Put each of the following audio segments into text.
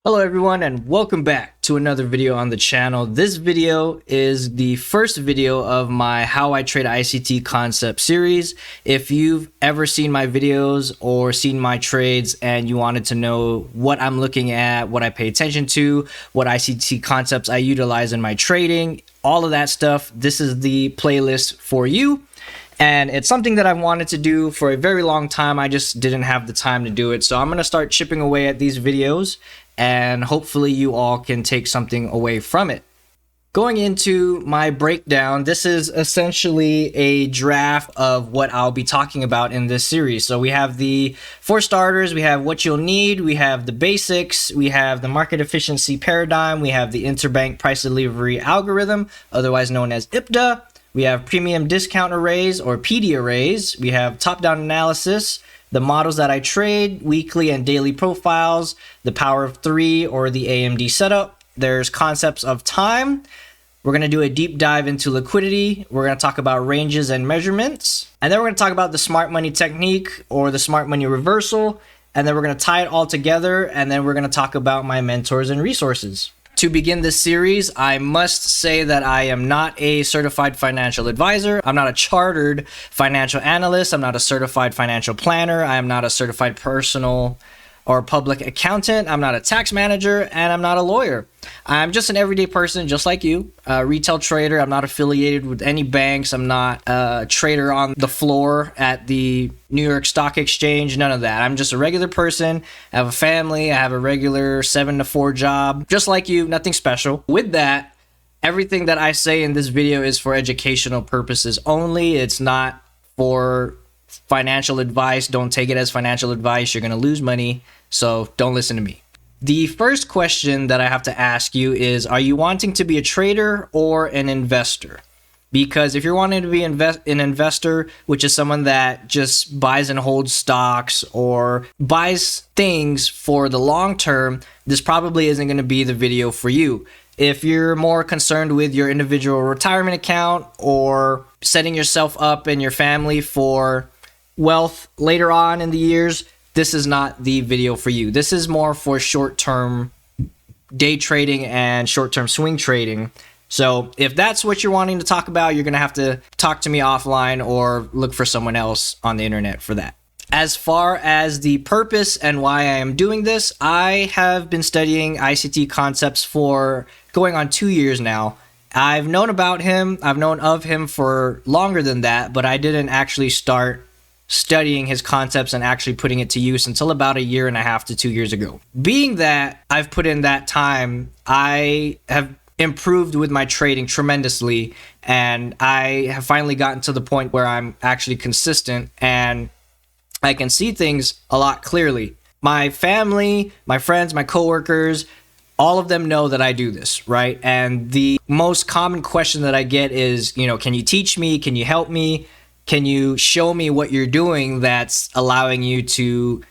Hello everyone and welcome back to another video on the channel. This video is the first video of my How I Trade ICT concept series. If you've ever seen my videos or seen my trades and you wanted to know what I'm looking at, what I pay attention to, what ICT concepts I utilize in my trading, all of that stuff, this is the playlist for you. And it's something that I've wanted to do for a very long time. I just didn't have the time to do it. So I'm going to start chipping away at these videos and hopefully you all can take something away from it. Going into my breakdown, this is essentially a draft of what I'll be talking about in this series. So we have for starters, we have what you'll need, we have the basics, we have the market efficiency paradigm, we have the interbank price delivery algorithm, otherwise known as IPDA. We have premium discount arrays or PD arrays. We have top-down analysis, the models that I trade, weekly and daily profiles, the power of 3 or the AMD setup. There's concepts of time. We're going to do a deep dive into liquidity. We're going to talk about ranges and measurements. And then we're going to talk about the smart money technique or the smart money reversal. And then we're going to tie it all together. And then we're going to talk about my mentors and resources. To begin this series, I must say that I am not a certified financial advisor. I'm not a chartered financial analyst. I'm not a certified financial planner. I am not a certified personal or public accountant. I'm not a tax manager, and I'm not a lawyer. I'm just an everyday person just like you, a retail trader. I'm not affiliated with any banks. I'm not a trader on the floor at the New York Stock Exchange, none of that. I'm just a regular person. I have a family. I have a regular 7 to 4 job, just like you, nothing special. With that, everything that I say in this video is for educational purposes only. It's not for financial advice. Don't take it as financial advice. You're going to lose money, so don't listen to me. The first question that I have to ask you is, are you wanting to be a trader or an investor? Because if you're wanting to be an investor, which is someone that just buys and holds stocks or buys things for the long term, this probably isn't going to be the video for you. If you're more concerned with your individual retirement account or setting yourself up and your family for wealth later on in the years, this is not the video for you. This is more for short-term day trading and short-term swing trading. So if that's what you're wanting to talk about, you're going to have to talk to me offline or look for someone else on the internet for that. As far as the purpose and why I am doing this, I have been studying ICT concepts for going on 2 years now. I've known about him. I've known of him for longer than that, but I didn't actually start studying his concepts and actually putting it to use until about 1.5 to 2 years ago. Being that I've put in that time, I have improved with my trading tremendously, and I have finally gotten to the point where I'm actually consistent and I can see things a lot clearly. My family, my friends, my coworkers, all of them know that I do this, right? And the most common question that I get is, can you teach me? Can you help me? Can you show me what you're doing that's allowing you to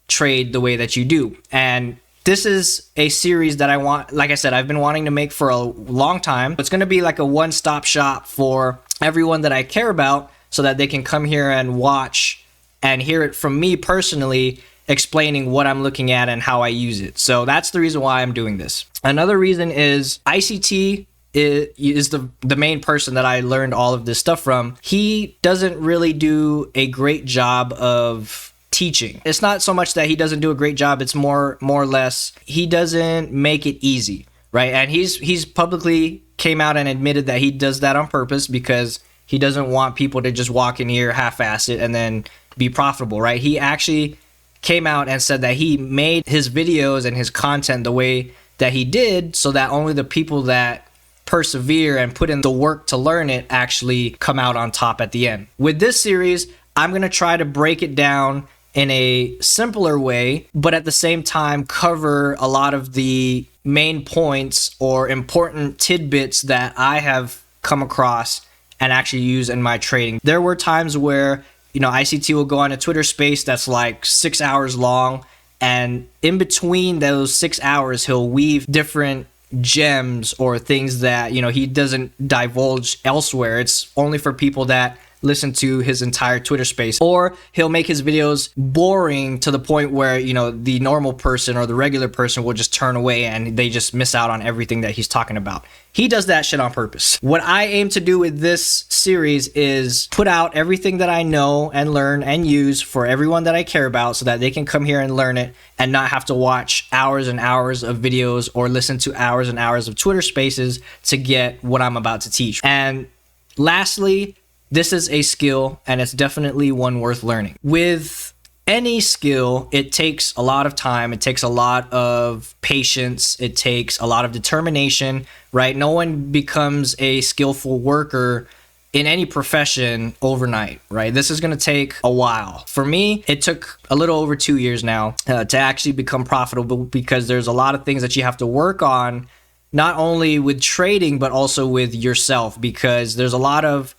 trade the way that you do? And this is a series that I want, like I said, I've been wanting to make for a long time. It's going to be like a one-stop shop for everyone that I care about so that they can come here and watch and hear it from me personally, explaining what I'm looking at and how I use it. So that's the reason why I'm doing this. Another reason is ICT is the main person that I learned all of this stuff from. He doesn't really do a great job of teaching. It's not so much that he doesn't do a great job, it's more or less he doesn't make it easy, right? And he's publicly came out and admitted that he does that on purpose because he doesn't want people to just walk in here, half-ass it, and then be profitable, right? He actually came out and said that he made his videos and his content the way that he did so that only the people that persevere and put in the work to learn it actually come out on top at the end. With this series, I'm going to try to break it down in a simpler way, but at the same time cover a lot of the main points or important tidbits that I have come across and actually use in my trading. There were times where, ICT will go on a Twitter space that's like 6 hours long, and in between those 6 hours, he'll weave different gems or things that, he doesn't divulge elsewhere. It's only for people that listen to his entire Twitter space, or he'll make his videos boring to the point where, you know, the normal person or the regular person will just turn away and they just miss out on everything that he's talking about. He does that shit on purpose. What I aim to do with this series is put out everything that I know and learn and use for everyone that I care about, so that they can come here and learn it and not have to watch hours and hours of videos or listen to hours and hours of Twitter spaces to get what I'm about to teach. And lastly, this is a skill, and it's definitely one worth learning. With any skill, it takes a lot of time, it takes a lot of patience, it takes a lot of determination, right? No one becomes a skillful worker in any profession overnight, right? This is going to take a while. For me, it took a little over 2 years now to actually become profitable, because there's a lot of things that you have to work on, not only with trading, but also with yourself, because there's a lot of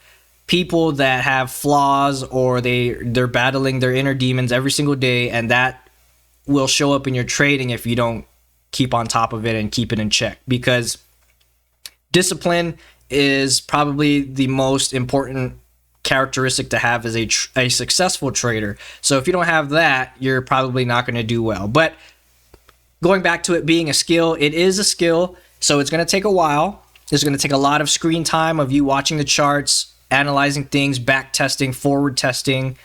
people that have flaws, or they're battling their inner demons every single day, and that will show up in your trading if you don't keep on top of it and keep it in check. Because discipline is probably the most important characteristic to have as a successful trader. So if you don't have that, you're probably not going to do well. But going back to it being a skill, it is a skill, so it's going to take a while. It's going to take a lot of screen time of you watching the charts, analyzing things, back testing, forward testing,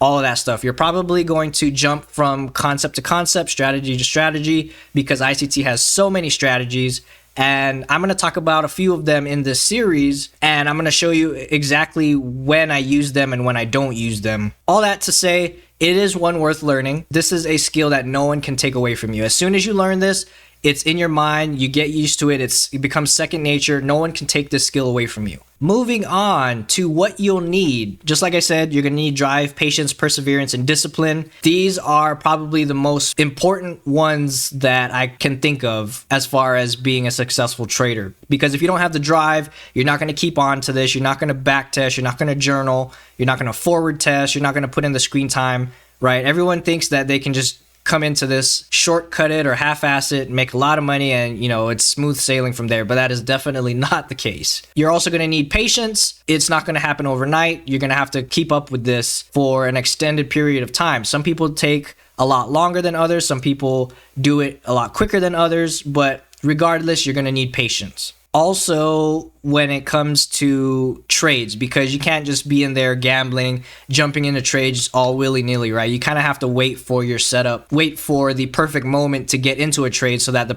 all of that stuff. You're probably going to jump from concept to concept, strategy to strategy, because ICT has so many strategies. And I'm going to talk about a few of them in this series, and I'm going to show you exactly when I use them and when I don't use them. All that to say, it is one worth learning. This is a skill that no one can take away from you. As soon as you learn this, it's in your mind, you get used to it, it becomes second nature. No one can take this skill away from you. Moving on to what you'll need. Just like I said, you're gonna need drive, patience, perseverance, and discipline. These are probably the most important ones that I can think of as far as being a successful trader. Because if you don't have the drive, you're not gonna keep on to this, you're not gonna back test, you're not gonna journal, you're not gonna forward test, you're not gonna put in the screen time, right? Everyone thinks that they can just come into this, shortcut it or half-ass it, make a lot of money, and, you know, it's smooth sailing from there. But that is definitely not the case. You're also going to need patience. It's not going to happen overnight. You're going to have to keep up with this for an extended period of time. Some people take a lot longer than others. Some people do it a lot quicker than others. But regardless, you're going to need patience. Also, when it comes to trades, because you can't just be in there gambling, jumping into trades all willy-nilly, right? You kind of have to wait for your setup, wait for the perfect moment to get into a trade so that the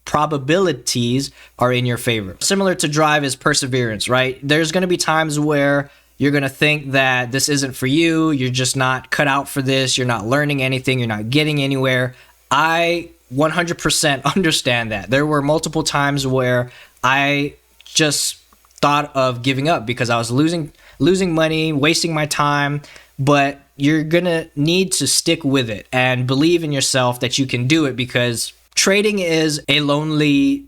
probabilities are in your favor. Similar to drive is perseverance, right? There's going to be times where you're going to think that this isn't for you, you're just not cut out for this, you're not learning anything, you're not getting anywhere. I 100% understand that. There were multiple times where I just thought of giving up because I was losing money, wasting my time, but you're gonna need to stick with it and believe in yourself that you can do it, because trading is a lonely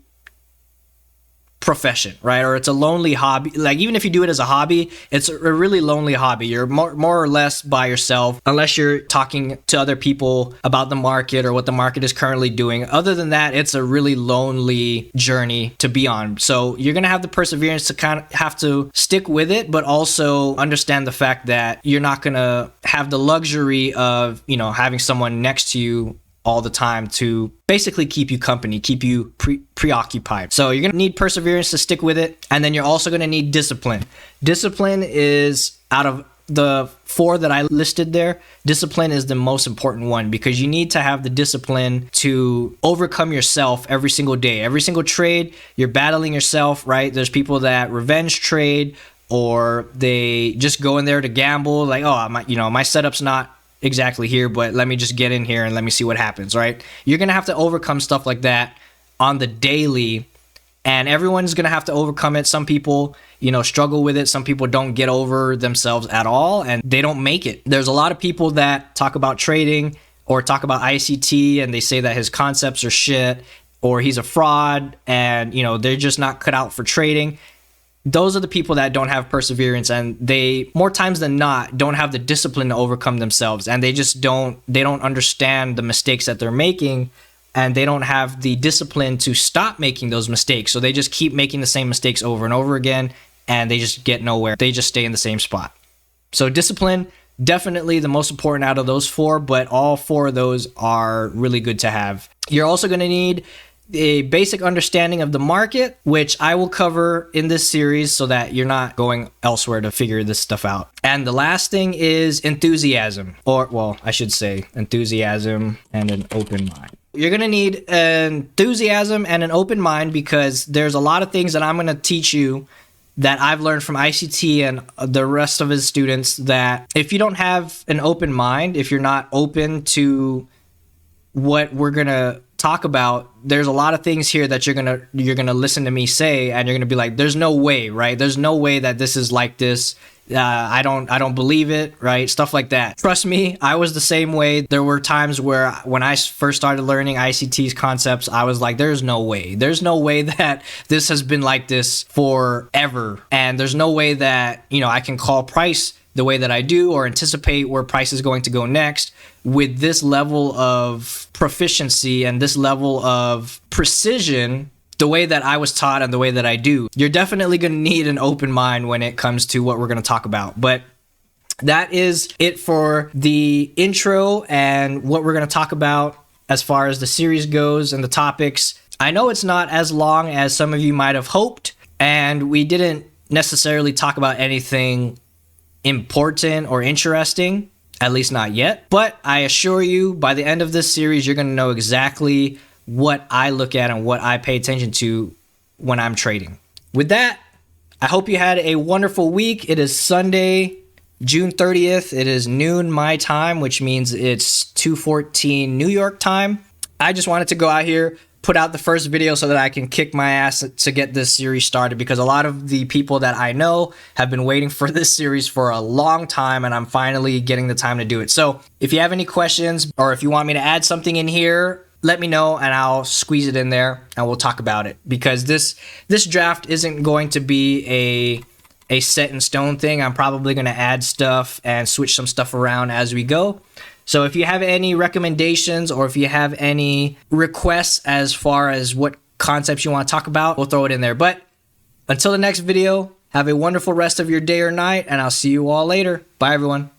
profession, right? Or it's a lonely hobby. Like, even if you do it as a hobby, it's a really lonely hobby. You're more or less by yourself, unless you're talking to other people about the market or what the market is currently doing. Other than that, it's a really lonely journey to be on. So you're going to have the perseverance to kind of have to stick with it, but also understand the fact that you're not going to have the luxury of, you know, having someone next to you all the time to basically keep you company, keep you preoccupied. So you're going to need perseverance to stick with it. And then you're also going to need discipline. Discipline is, out of the 4 that I listed there, discipline is the most important one, because you need to have the discipline to overcome yourself every single day. Every single trade, you're battling yourself, right? There's people that revenge trade, or they just go in there to gamble, like, oh, my setup's not exactly here, but let me just get in here and let me see what happens, right? You're going to have to overcome stuff like that on the daily, and everyone's going to have to overcome it. Some people, struggle with it. Some people don't get over themselves at all, and they don't make it. There's a lot of people that talk about trading or talk about ICT, and they say that his concepts are shit, or he's a fraud, and, they're just not cut out for trading. Those are the people that don't have perseverance, and they, more times than not, don't have the discipline to overcome themselves, and they don't understand the mistakes that they're making, and they don't have the discipline to stop making those mistakes. So they just keep making the same mistakes over and over again, and they just get nowhere. They just stay in the same spot. So discipline, definitely the most important out of those four, but all four of those are really good to have. You're also going to need a basic understanding of the market, which I will cover in this series so that you're not going elsewhere to figure this stuff out. And the last thing is enthusiasm, or well, I should say enthusiasm and an open mind. You're going to need enthusiasm and an open mind because there's a lot of things that I'm going to teach you that I've learned from ICT and the rest of his students, that if you don't have an open mind, if you're not open to what we're going to talk about, there's a lot of things here that you're gonna listen to me say, and you're gonna be like, there's no way, right? There's no way that this is like this. I don't believe it, right? Stuff like that. Trust me, I was the same way. There were times where when I first started learning ICT's concepts, I was like, there's no way. There's no way that this has been like this forever. And there's no way that, I can call price the way that I do or anticipate where price is going to go next with this level of proficiency and this level of precision, the way that I was taught and the way that I do. You're definitely going to need an open mind when it comes to what we're going to talk about. But that is it for the intro and what we're going to talk about as far as the series goes and the topics. I know it's not as long as some of you might have hoped, and we didn't necessarily talk about anything important or interesting, at least not yet. But I assure you, by the end of this series, you're going to know exactly what I look at and what I pay attention to when I'm trading. With that, I hope you had a wonderful week. It is Sunday, June 30th. It is noon my time, which means it's 2:14 New York time. I just wanted to go out here, put out the first video so that I can kick my ass to get this series started, because a lot of the people that I know have been waiting for this series for a long time, and I'm finally getting the time to do it. So if you have any questions, or if you want me to add something in here, let me know and I'll squeeze it in there and we'll talk about it, because this draft isn't going to be a set in stone thing. I'm probably going to add stuff and switch some stuff around as we go. So if you have any recommendations or if you have any requests as far as what concepts you want to talk about, we'll throw it in there. But until the next video, have a wonderful rest of your day or night, and I'll see you all later. Bye, everyone.